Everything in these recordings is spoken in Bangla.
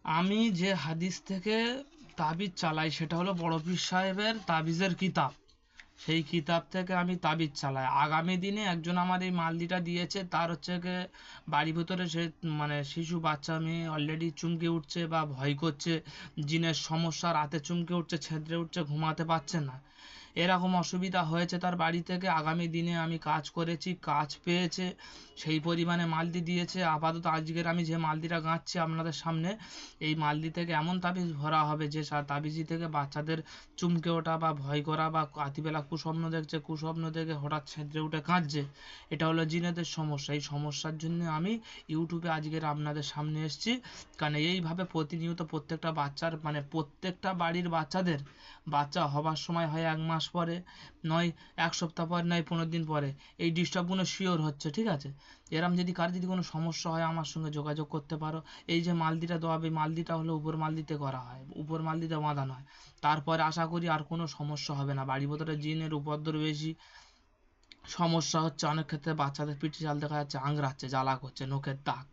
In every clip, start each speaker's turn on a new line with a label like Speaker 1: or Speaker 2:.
Speaker 1: আমি যে হাদিস থেকে তাবিজ চালাই সেটা হলো বড় পীর সাহেবের তাবিজের কিতাব। সেই কিতাব থেকে আমি তাবিজ চালাই। আগামী দিনে একজন আমার এই মালদিটা দিয়েছে, তার হচ্ছে গিয়ে বাড়ির ভিতরে সে মানে শিশু বাচ্চা মেয়ে অলরেডি চমকে উঠছে বা ভয় করছে, জিনের সমস্যা, রাতে চমকে উঠছে, ছেঁতরে উঠছে, ঘুমাতে পারছে না, এরকম অসুবিধা হয়েছে তার বাড়ি থেকে। আগামী দিনে আমি কাজ করেছি, কাজ পেয়েছে, সেই পরিমাণে মালদি দিয়েছে। আপাতত আজকের আমি যে মালদিটা গাঁচ্ছি আপনাদের সামনে, এই মালদি থেকে এমন তাবিজ ভরা হবে যে তাবিজি থেকে বাচ্চাদের চমকে ওঠা বা ভয় করা বা রাতিবেলা কুস্বপ্ন দেখছে, কুস্বপ্ন দেখে হঠাৎ ছেঁতরে উঠে কাঁদছে, এটা হলো জিনেদের সমস্যা। এই সমস্যার জন্য আমি ইউটিউবে আজকের আপনাদের সামনে এসেছি। কারণ এইভাবে প্রতিনিয়ত প্রত্যেকটা বাচ্চার মানে প্রত্যেকটা বাড়ির বাচ্চাদের বাচ্চা হবার সময় হয় 1 মাস পরে, নয় 1 সপ্তাহ পরে, নয় 15 দিন পরে এই ডিস্টার্বগুলো শিওর হচ্ছে। ঠিক আছে, এরম যদি কার যদি কোনো সমস্যা হয় আমার সঙ্গে যোগাযোগ করতে পারো। এই যে মালদিটা দেওয়া হবে, মালদিটা হলো উপর মালদিতে করা হয়, উপর মালদিতে বাঁধানো হয়। তারপরে আশা করি আর কোনো সমস্যা হবে না। বাড়ির ভেতরে জিনের উপদ্রব বেশি। সমস্যা হচ্ছে অনেক ক্ষেত্রে বাচ্চাদের পিঠে চাল দেখা যাচ্ছে আঙড়াচ্ছে, জ্বালা করছে, নখের দাগ,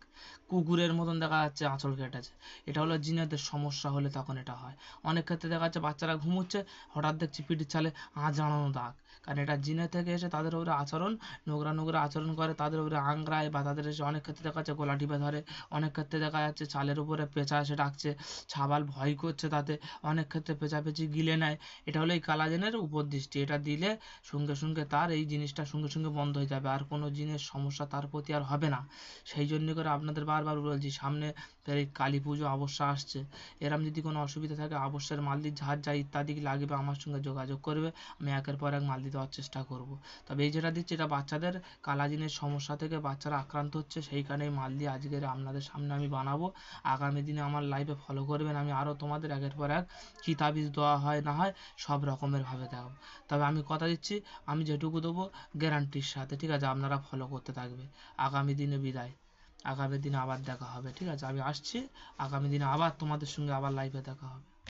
Speaker 1: কুকুরের মতন দেখা যাচ্ছে আঁচল কেটেছে। এটা হলো জিনেদের সমস্যা হলে তখন এটা হয়। অনেক ক্ষেত্রে দেখা যাচ্ছে বাচ্চারা ঘুমোচ্ছে, হঠাৎ দেখছি পিঠের চালে আঁচড়ানো দাগ, কারণ এটা জিনে থেকে এসে তাদের উপরে আচরণ, নোংরা নোংরা আচরণ করে, তাদের উপরে আংড়ায় বা তাদের এসে অনেক ক্ষেত্রে দেখা যাচ্ছে গলা টিপে ধরে, অনেক ক্ষেত্রে দেখা যাচ্ছে চালের উপরে পেঁচা এসে ডাকছে, ছাবাল ভয় করছে তাতে, অনেক ক্ষেত্রে পেঁচাপেচি গিলে নেয়। এটা হলো এই কালাজিনের উপদৃষ্টি। এটা দিলে সঙ্গে সঙ্গে তার এই জিনিসটা সঙ্গে সঙ্গে বন্ধ হয়ে যাবে, আর কোনো জিনের সমস্যা তার প্রতি আর হবে না। সেই জন্য করে আপনাদের বারবার বলছি, সামনে এই কালী পুজো অবশ্যই আসছে, এরম যদি কোনো অসুবিধা থাকে অবশ্যই মালদির ঝাড় যা ইত্যাদি লাগবে আমার সঙ্গে যোগাযোগ করবে। আমি একের পর এক মালদি দেওয়ার চেষ্টা করব। তবে এই যেটা দিচ্ছি এটা বাচ্চাদের কালাজিনের সমস্যা থেকে বাচ্চারা আক্রান্ত হচ্ছে, সেই কারণে মালদি আজকের আপনাদের সামনে আমি বানাবো। আগামী দিনে আমার লাইভে ফলো করবেন, আমি আরও তোমাদের একের পর এক কী তাবিজ দেওয়া হয় না হয় সব রকমের ভাবে দেখাবো। তবে আমি কথা দিচ্ছি, আমি যেটুকু দেবো গ্যারান্টির সাথে। ঠিক আছে, আপনারা ফলো করতে থাকবে। আগামী দিনে বিদায়, আগামী দিনে আবার দেখা হবে। ঠিক আছে, আমি আসছি, আগামী দিনে আবার তোমাদের সঙ্গে আবার লাইভে দেখা হবে।